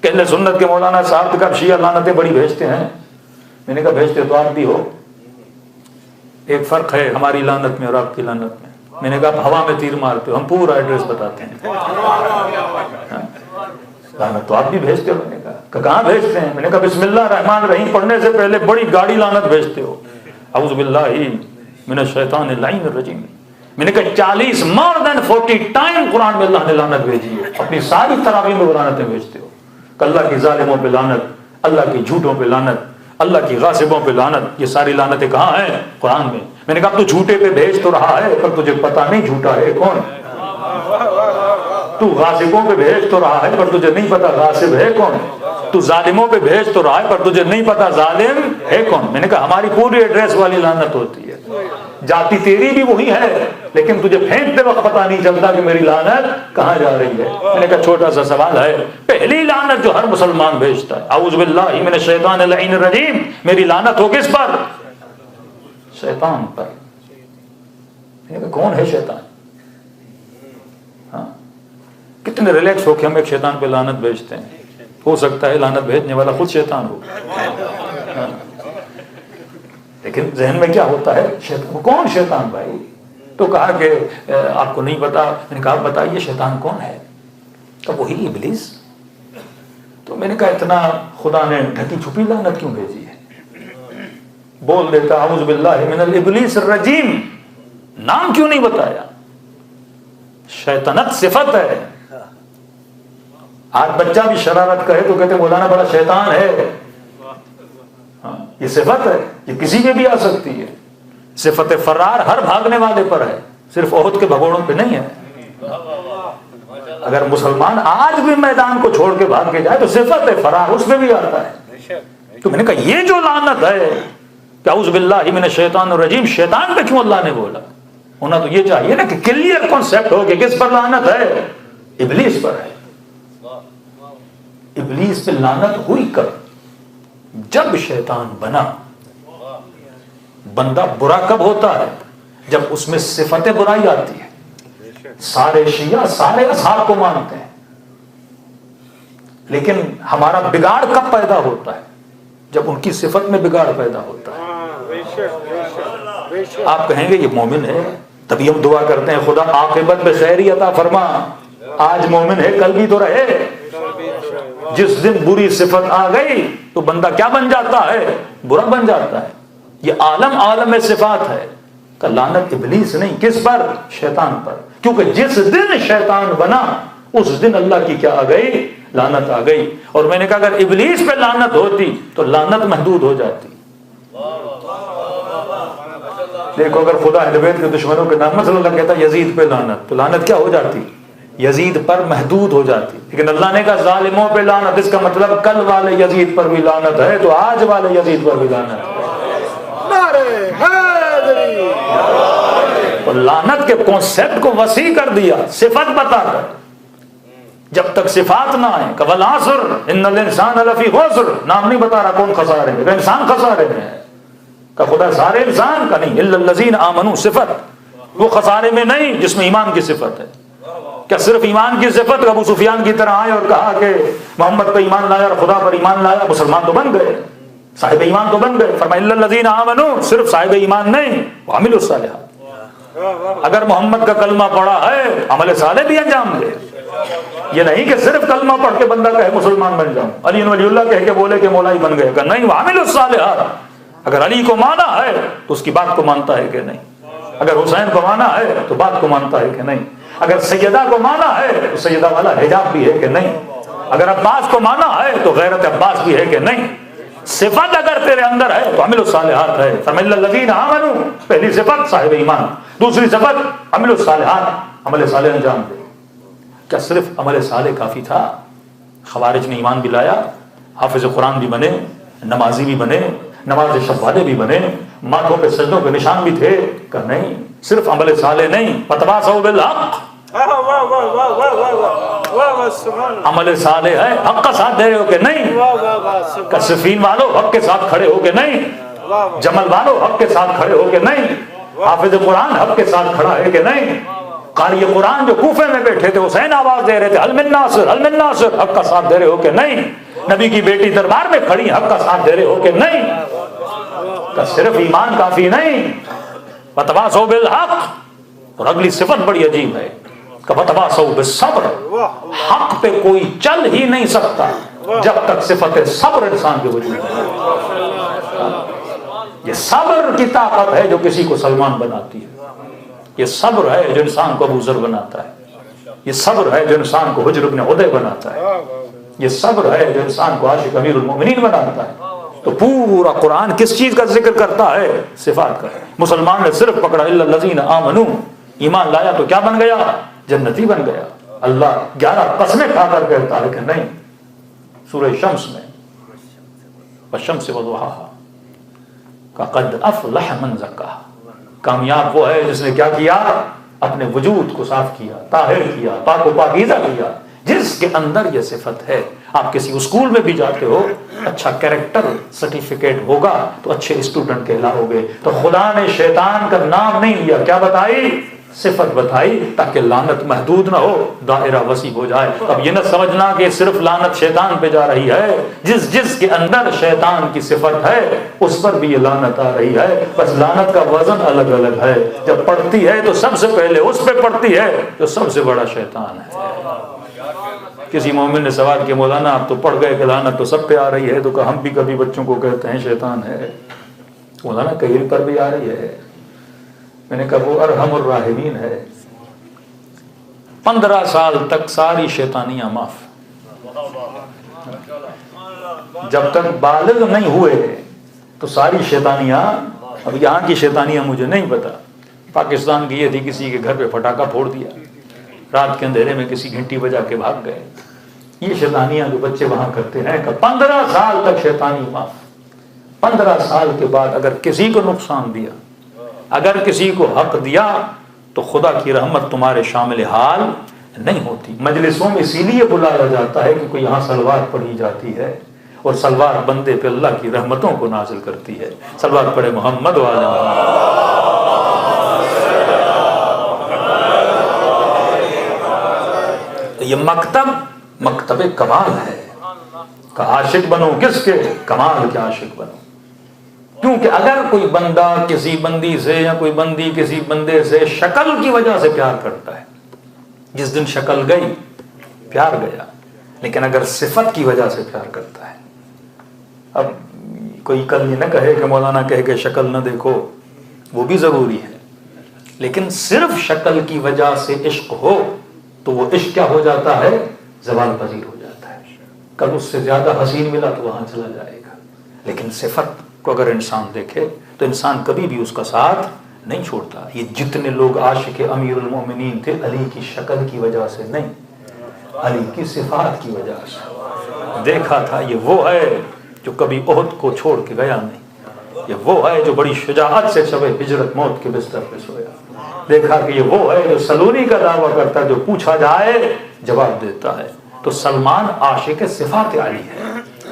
کہ اہل سنت کے مولانا صاحب کا شیعہ لعنتیں بڑی بھیجتے ہیں. میں نے کہا بھیجتے تو آپ بھی ہو, ایک فرق ہے ہماری لعنت میں اور آپ کی لعنت میں. میں نے کہا ہوا میں تیر مارتے ہو, ہم پورا ایڈریس بتاتے ہیں. لعنت تو آپ بھی بھیجتے ہو. میں نے کہا کہاں بھیجتے ہیں؟ میں نے کہا بسم اللہ الرحمن الرحیم پڑھنے سے پہلے بڑی گاڑی لعنت بھیجتے ہو, اعوذ باللہ من الشیطان اللعین الرجیم. میں نے کہا 40 ٹائم قرآن میں اللہ نے لعنت بھیجی ہے, اپنی ساری تراویح میں لعنتیں بھیجتے ہو کہ اللہ کی ظالموں پہ لعنت, اللہ کی جھوٹوں پہ لعنت, اللہ کی غاصبوں پہ لعنت. یہ ساری لعنتیں کہاں ہیں؟ قرآن میں. میں نے کہا تو جھوٹے پہ بھیج تو رہا ہے پر تجھے پتہ نہیں جھوٹا ہے کون. تو غاصبوں پہ بھیج تو رہا ہے پر تجھے نہیں پتا غاصب ہے کون. تو ظالموں پہ بھیج تو رہا ہے پر تجھے نہیں پتا ظالم ہے کون. میں نے کہا ہماری پوری ایڈریس والی لعنت ہوتی ہے, جاتی تیری بھی وہی ہے لیکن تجھے پھینکتے وقت پتا نہیں چلتا کہ میری لعنت کہاں جا رہی ہے. میں نے کہا چھوٹا سا سوال ہے, پہلی لعنت جو ہر مسلمان بھیجتا ہے اعوذ باللہ من الشیطان اللعین الرجیم, میری لعنت ہو کس پر؟ شیطان پر. میں نے کہا کون ہے شیطان؟ کتنے ریلیکس ہو کے ہم ایک شیطان پہ لعنت بھیجتے ہیں. ہو سکتا ہے لعنت بھیجنے والا خود شیطان ہو, لیکن ذہن میں کیا ہوتا ہے شیطان کون شیطان بھائی. تو کہا کہ آپ کو نہیں پتا. میں نے کہا بتائیے شیطان کون ہے؟ کہ وہی ابلیس. تو میں نے کہا اتنا خدا نے ڈھکی چھپی لعنت کیوں بھیجی ہے؟ بول دیتا اعوذ باللہ من الابلیس الرجیم, نام کیوں نہیں بتایا؟ شیطنت صفت ہے. آج بچہ بھی شرارت کرے تو کہتے مولانا بڑا شیطان ہے. یہ صفت ہے, یہ کسی پہ بھی آ سکتی ہے. صفت فرار ہر بھاگنے والے پر ہے, صرف عہد کے بھگوڑوں پہ نہیں ہے. اگر مسلمان آج بھی میدان کو چھوڑ کے بھاگ کے جائے تو صفت ہے فرار اس پہ بھی آتا ہے. تو میں نے کہا یہ جو لعنت ہے کہ اعوذ باللہ من الشیطان الرجیم, شیطان پہ کیوں اللہ نے بولا؟ ہونا تو یہ چاہیے نا کہ کلیئر کانسیپٹ ہو کہ کس پر لعنت ہے؟ ابلیس پر ہے. ابلیس پہ لعنت ہوئی کب؟ جب شیطان بنا. بندہ برا کب ہوتا ہے؟ جب اس میں صفت برائی آتی ہے. سارے شیعہ سارے اصحاب کو مانتے ہیں, لیکن ہمارا بگاڑ کب پیدا ہوتا ہے؟ جب ان کی صفت میں بگاڑ پیدا ہوتا ہے. آپ کہیں گے یہ مومن ہے, تبھی ہم دعا کرتے ہیں خدا عاقبت میں خیری عطا فرما. آج مومن ہے کل بھی تو رہے. جس دن بری صفت آ گئی تو بندہ کیا بن جاتا ہے؟ برا بن جاتا ہے. یہ عالم صفات ہے. کہ لعنت ابلیس نہیں, کس پر؟ شیطان پر. کیونکہ جس دن شیطان بنا اس دن اللہ کی کیا آ گئی؟ لعنت آ گئی. اور میں نے کہا اگر ابلیس پہ لعنت ہوتی تو لعنت محدود ہو جاتی. دیکھو اگر خدا اہل بیت کے دشمنوں کے نام صلی اللہ کہتا یزید پہ لعنت, تو لعنت کیا ہو جاتی؟ یزید پر محدود ہو جاتی. لیکن اللہ نے کہا ظالموں پہ لعنت, اس کا مطلب کل والے یزید پر بھی لعنت ہے تو آج والے یزید پر بھی لعنت ہے. اور لعنت کے کانسیپٹ کو وسیع کر دیا صفت بتا کر. جب تک صفات نہ آئے کہ والعصر ان الانسان لفی خسر, نام نہیں بتا رہا کون خسارے میں, انسان خسارے میں ہے. کہ خدا سارے انسان کا نہیں, الا الذین آمنوا صفت, وہ خسارے میں نہیں جس میں ایمان کی صفت ہے. کیا صرف ایمان کی صفت ابو سفیان کی طرح آئے اور کہا کہ محمد پہ ایمان لایا اور خدا پر ایمان لایا, مسلمان تو بن گئے, صاحب ایمان تو بن گئے. فرمایا الا الذین آمنوا, صرف صاحب ایمان نہیں, وعملوا الصالحات. اگر محمد کا کلمہ پڑھا ہے عمل صالح بھی انجام دے. یہ نہیں کہ صرف کلمہ پڑھ کے بندہ کہے مسلمان بن جاؤں, علی ولی اللہ کہہ کے بولے کہ مولا ہی بن گئے, کہ نہیں وعملوا الصالحات. اگر علی کو مانا ہے تو اس کی بات کو مانتا ہے کہ نہیں, اگر حسین کو مانا ہے تو بات کو مانتا ہے کہ نہیں, اگر سیدہ کو مانا ہے تو سیدہ والا حجاب بھی ہے کہ نہیں, اگر عباس کو مانا ہے تو غیرت عباس بھی ہے کہ نہیں. صفت اگر تیرے اندر ہے تو عمل الصالحات ہے. فرمایا الذین آمنوا, پہلی صفت صاحب ایمان, دوسری صفت عمل الصالحات, عمل صالح انجام دے. کیا صرف عمل صالح کافی تھا؟ خوارج نے ایمان بھی لایا, حافظ قرآن بھی بنے, نمازی بھی بنے, نماز شب والے بھی بنے, ماتھوں پہ سجدوں کے نشان بھی تھے. کہ نہیں, صرف عمل صالح نہیں, وتواصوا بالحق, عمل صالح ہے, حق کا ساتھ دے رہے ہو کہ نہیں, کہ صفین والو حق کے ساتھ کھڑے ہو کہ نہیں, جمل والو حق کے ساتھ کھڑے ہو کہ نہیں, حافظ قرآن حق کے ساتھ کھڑا ہے کہ نہیں, قاری قرآن جو کوفے میں بیٹھے تھے حسین آواز دے رہے تھے حل من ناصر حل من ناصر، حق کا ساتھ دے رہے ہو کہ نہیں؟ نبی کی بیٹی دربار میں کھڑی، حق کا ساتھ دے رہے ہو کہ نہیں؟ کہ صرف ایمان کافی نہیں، وتواصوا بالحق، اور اگلی صفت بڑی عجیب ہے کہ وتواصوا بالصبر، حق پہ کوئی چل ہی نہیں سکتا جب تک صفت صبر انسان کے وجود میں۔ یہ صبر کی طاقت ہے جو کسی کو سلمان بناتی ہے، یہ صبر ہے جو انسان کو ابو ذر بناتا ہے، یہ صبر ہے جو انسان کو حجر بن عدی بناتا ہے، یہ صبر ہے جو انسان کو عاشق امیر المومنین بناتا ہے۔ تو پورا قرآن کس چیز کا ذکر کرتا ہے؟ صفات کا۔ مسلمان نے صرف پکڑا الا الذین آمنوا، ایمان لایا تو کیا بن گیا؟ جنتی بن گیا۔ اللہ 11 قسمیں کھا کر کہتا ہے کہ نہیں، سورہ شمس میں والشمس وضحاها قد افلح من زکاها، کامیاب وہ ہے جس نے کیا کیا؟ اپنے وجود کو صاف کیا، طاہر کیا، پاک و پاکیزہ کیا۔ جس کے اندر یہ صفت ہے، آپ کسی اسکول میں بھی جاتے ہو، اچھا کیریکٹر سرٹیفکیٹ ہوگا تو اچھے اسٹوڈنٹ کہلاؤ گے۔ تو خدا نے شیطان کا نام نہیں لیا، کیا بتائی؟ صفت بتائی، تاکہ لعنت محدود نہ ہو، دائرہ وسیع ہو جائے۔ اب یہ نہ سمجھنا کہ صرف لعنت شیطان پہ جا رہی ہے، جس کے اندر شیطان کی صفت ہے اس پر بھی یہ لعنت آ رہی ہے، بس لعنت کا وزن الگ الگ ہے۔ جب پڑتی ہے تو سب سے پہلے اس پہ پڑتی ہے جو سب سے بڑا شیطان ہے۔ کسی مومن نے سوال کیا مولانا آپ تو پڑھ گئے کہ لعنت تو سب پہ آ رہی ہے، تو کہ ہم بھی کبھی بچوں کو کہتے ہیں شیطان ہے، مولانا کہیں پر بھی آ رہی ہے۔ میں نے کہا وہ ارحم الراحمین ہے، 15 سال تک ساری شیطانیاں معاف، جب تک بالغ نہیں ہوئے تو ساری شیطانیاں، اب یہاں کی شیطانیاں مجھے نہیں پتا، پاکستان کی یہ تھی کسی کے گھر پہ پٹاخہ پھوڑ دیا، رات کے اندھیرے میں کسی گھنٹی بجا کے بھاگ گئے، یہ شیطانیاں جو بچے وہاں کرتے ہیں کہ 15 سال تک شیطانی معاف۔ 15 سال کے بعد اگر کسی کو نقصان دیا، اگر کسی کو حق دیا تو خدا کی رحمت تمہارے شامل حال نہیں ہوتی۔ مجلسوں میں اسی لیے بلایا جاتا ہے کیونکہ یہاں سلوات پڑھی جاتی ہے، اور سلوات بندے پہ اللہ کی رحمتوں کو نازل کرتی ہے۔ سلوات پڑھے محمد وعلی محمد۔ یہ مکتب کمال ہے کہ عاشق بنو کس کے؟ کمال کے عاشق بنو۔ کیونکہ اگر کوئی بندہ کسی بندی سے یا کوئی بندی کسی بندے سے شکل کی وجہ سے پیار کرتا ہے، جس دن شکل گئی پیار گیا، لیکن اگر صفت کی وجہ سے پیار کرتا ہے، اب کوئی کل یہ نہ کہے کہ مولانا کہے کہ شکل نہ دیکھو، وہ بھی ضروری ہے، لیکن صرف شکل کی وجہ سے عشق ہو تو وہ عشق کیا ہو جاتا ہے؟ زوال پذیر ہو جاتا ہے۔ کل اس سے زیادہ حسین ملا تو وہاں چلا جائے گا، لیکن صفت کو اگر انسان دیکھے تو انسان کبھی بھی اس کا ساتھ نہیں چھوڑتا۔ یہ جتنے لوگ عاشق امیر المومنین تھے، علی کی شکل کی وجہ سے نہیں، علی کی صفات کی وجہ سے۔ دیکھا تھا یہ وہ ہے جو کبھی احد کو چھوڑ کے گیا نہیں، یہ وہ ہے جو بڑی شجاعت سے شب ہجرت موت کے بستر پہ سویا۔ دیکھا کہ یہ وہ ہے جو سلونی کا دعویٰ کرتا ہے، جو پوچھا جائے جواب دیتا ہے۔ تو سلمان عاشق صفات علی ہے،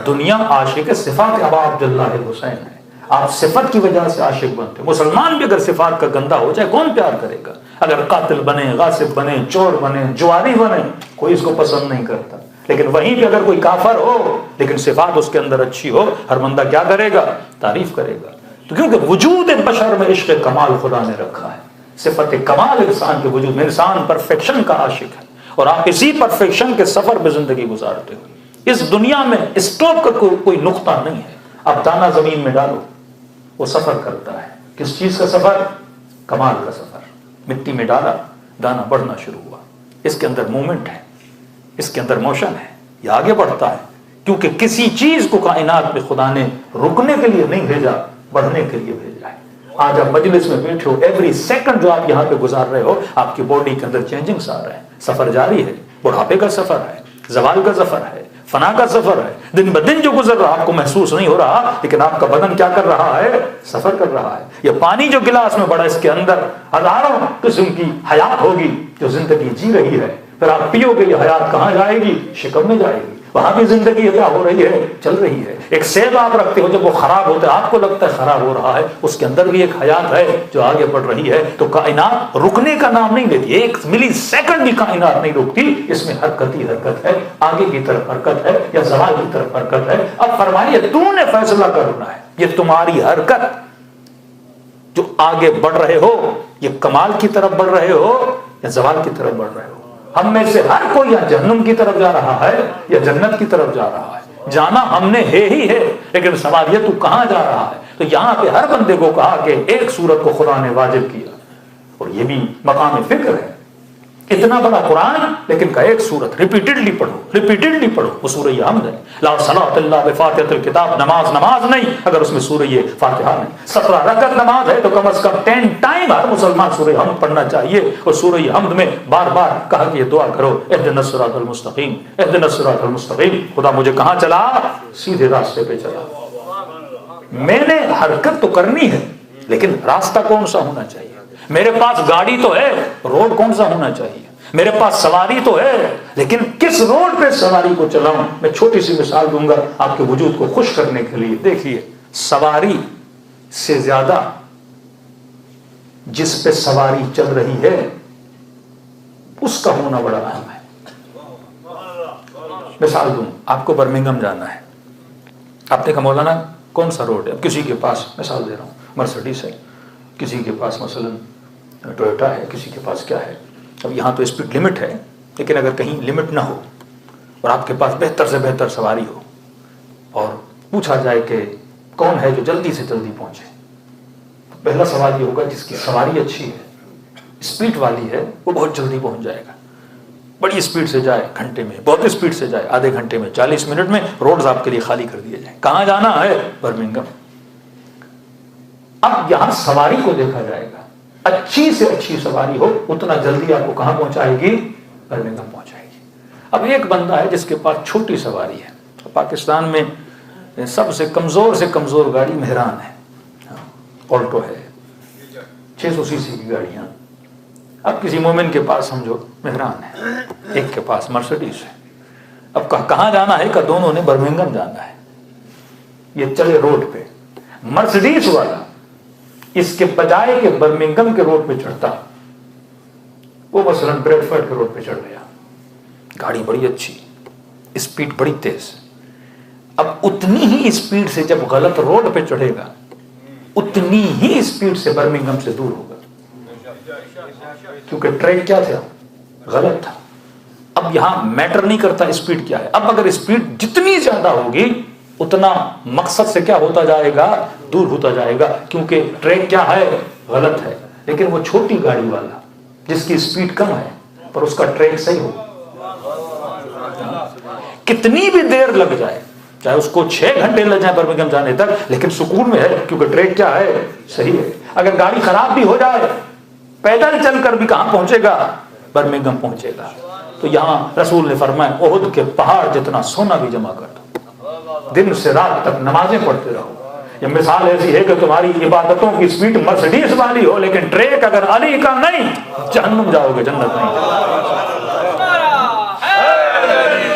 دنیا عاشق صفات ابا عبداللہ حسین ہے۔ آپ صفت کی وجہ سے عاشق بنتے۔ مسلمان بھی اگر صفات کا گندا ہو جائے کون پیار کرے گا؟ اگر قاتل بنے، غاصب بنے، چور بنے، جواری بنے، کوئی اس کو پسند نہیں کرتا، لیکن وہیں پہ اگر کوئی کافر ہو لیکن صفات اس کے اندر اچھی ہو، ہر بندہ کیا کرے گا؟ تعریف کرے گا۔ تو کیونکہ وجود بشر میں عشق کمال خدا نے رکھا ہے، صفت کمال انسان کے وجود میں، انسان پرفیکشن کا عاشق ہے، اور آپ اسی پرفیکشن کے سفر میں زندگی گزارتے ہو۔ اس دنیا میں اسٹاپ کا کوئی نقطہ نہیں ہے۔ اب دانا زمین میں ڈالو، وہ سفر کرتا ہے۔ کس چیز کا سفر؟ کمال کا سفر۔ مٹی میں ڈالا، دانا بڑھنا شروع ہوا، اس کے اندر مومنٹ ہے، اس کے اندر موشن ہے، یہ آگے بڑھتا ہے، کیونکہ کسی چیز کو کائنات میں خدا نے رکنے کے لیے نہیں بھیجا، بڑھنے کے لیے بھیجا ہے۔ آج آپ مجلس میں بیٹھے ہو، ایوری سیکنڈ جو آپ یہاں پہ گزار رہے ہو، آپ کی باڈی کے اندر چینجنگز آ رہے ہیں، سفر جاری ہے، بڑھاپے کا سفر ہے، زوال کا سفر ہے، فنا کا سفر ہے۔ دن بدن جو گزر رہا آپ کو محسوس نہیں ہو رہا، لیکن آپ کا بدن کیا کر رہا ہے؟ سفر کر رہا ہے۔ یہ پانی جو گلاس میں بڑا، اس کے اندر ہزاروں قسم کی حیات ہوگی جو زندگی جی رہی ہے، پھر آپ پیو گے، یہ حیات کہاں جائے گی؟ شکم میں جائے گی۔ وہاں بھی زندگی کیا ہو رہی ہے؟ چل رہی ہے. ایک سیب آپ رکھتے ہو، جب وہ خراب ہوتا ہے آپ کو لگتا ہے خراب ہو رہا ہے، اس کے اندر بھی ایک حیات ہے جو آگے بڑھ رہی ہے. تو کائنات رکنے کا نام نہیں لیتی، ایک ملی سیکنڈ بھی کائنات نہیں رکتی، اس میں حرکت ہی حرکت ہے، آگے کی طرف حرکت ہے یا زوال کی طرف حرکت ہے. اب فرمائیے تو نے فیصلہ کرنا ہے، یہ تمہاری حرکت جو آگے بڑھ رہے ہو یہ کمال کی طرف بڑھ رہے ہو یا زوال کی طرف بڑھ رہے ہو. ہم میں سے ہر کوئی یا جہنم کی طرف جا رہا ہے یا جنت کی طرف جا رہا ہے. جانا ہم نے ہے ہی ہے، لیکن سوال یہ تو کہاں جا رہا ہے. تو یہاں پہ ہر بندے کو کہا کہ ایک سورت کو خدا نے واجب کیا، اور یہ بھی مقام فکر ہے. اتنا بڑا قرآن لیکن کا ایک سورت ریپیٹڈلی پڑھو، وہ سورہ حمد ہے. لا صلاۃ الا بفاتحۃ الکتاب، نماز نہیں اگر اس میں سورہ فاتحہ نہیں. 17 رکعت نماز ہے تو کم از کم 10 ٹائم ہر مسلمان سورہ حمد پڑھنا چاہیے. اور سورہ حمد میں بار بار کہا کہ یہ دعا کرو، اهدنا الصراط المستقیم، اهدنا الصراط المستقیم. خدا مجھے کہاں چلا؟ سیدھے راستے پہ چلا. میں نے حرکت تو کرنی ہے لیکن راستہ کون سا ہونا چاہیے؟ میرے پاس گاڑی تو ہے، روڈ کون سا ہونا چاہیے؟ میرے پاس سواری تو ہے لیکن کس روڈ پہ سواری کو چلاؤں؟ میں چھوٹی سی مثال دوں گا آپ کے وجود کو خوش کرنے کے لیے. دیکھیے، سواری سے زیادہ جس پہ سواری چل رہی ہے اس کا ہونا بڑا اہم ہے. مثال دوں، آپ کو برمنگھم جانا ہے، آپ نے کہا مولانا کون سا روڈ ہے؟ اب کسی کے پاس، مثال دے رہا ہوں، مرسڈیز ہے، کسی کے پاس مثلا ٹویوٹا ہے، کسی کے پاس کیا ہے. اب یہاں تو اسپیڈ لمٹ ہے، لیکن اگر کہیں لمٹ نہ ہو اور آپ کے پاس بہتر سے بہتر سواری ہو اور پوچھا جائے کہ کون ہے جو جلدی سے جلدی پہنچے، تو پہلا سوال یہ ہوگا جس کی سواری اچھی ہے، اسپیڈ والی ہے، وہ بہت جلدی پہنچ جائے گا. بڑی اسپیڈ سے جائے گھنٹے میں، بہت اسپیڈ سے جائے آدھے گھنٹے میں، 40 منٹ میں روڈز آپ کے لیے خالی کر دیے جائیں. کہاں جانا ہے؟ برمنگھم. اب یہاں سواری کو دیکھا جائے گا، اچھی سے اچھی سواری ہو اتنا جلدی آپ کو کہاں پہنچائے گی؟ برمنگھم پہنچائے گی. اب ایک بندہ ہے جس کے پاس چھوٹی سواری ہے. پاکستان میں سب سے کمزور گاڑی مہران ہے، آلٹو ہے، 600 سی سی کی گاڑیاں. اب کسی مومن کے پاس سمجھو مہران ہے، ایک کے پاس مرسڈیز ہے. اب کہاں جانا ہے؟ کہ دونوں نے برمنگھم جانا ہے. یہ چلے روڈ پہ، مرسڈیز والا اس کے بجائے کہ برمنگھم کے روڈ پہ چڑھتا، وہ مثلا بریڈ فورڈ کے روڈ پہ چڑھ گیا. گاڑی بڑی اچھی، اسپیڈ بڑی تیز. اب اتنی ہی اسپیڈ سے جب غلط روڈ پہ چڑھے گا اتنی ہی اسپیڈ سے برمنگھم سے دور ہوگا، کیونکہ ٹریک کیا تھا؟ غلط تھا. اب یہاں میٹر نہیں کرتا اسپیڈ کیا ہے. اب اگر اسپیڈ جتنی زیادہ ہوگی اتنا مقصد سے کیا ہوتا جائے گا؟ دور ہوتا جائے گا، کیونکہ ٹریک کیا ہے؟ غلط ہے. لیکن وہ چھوٹی گاڑی والا جس کی اسپیڈ کم ہے پر اس کا ٹریک صحیح ہو، کتنی بھی دیر لگ جائے، چاہے اس کو 6 گھنٹے لگ جائیں برمنگھم جانے تک، لیکن سکون میں ہے کیونکہ ٹریک کیا ہے؟ صحیح ہے. اگر گاڑی خراب بھی ہو جائے پیدل چل کر بھی کہاں پہنچے گا؟ برمنگھم پہنچے گا. تو یہاں رسول نے فرمایا احد کے پہاڑ جتنا سونا بھی جمع کر دو، دن سے رات تک نمازیں پڑھتے رہو. یہ مثال ایسی ہے کہ تمہاری عبادتوں کی سپیڈ مرسڈیز والی ہو لیکن ٹریک اگر علی کا نہیں، جہنم جاؤ گے، جنت نہیں.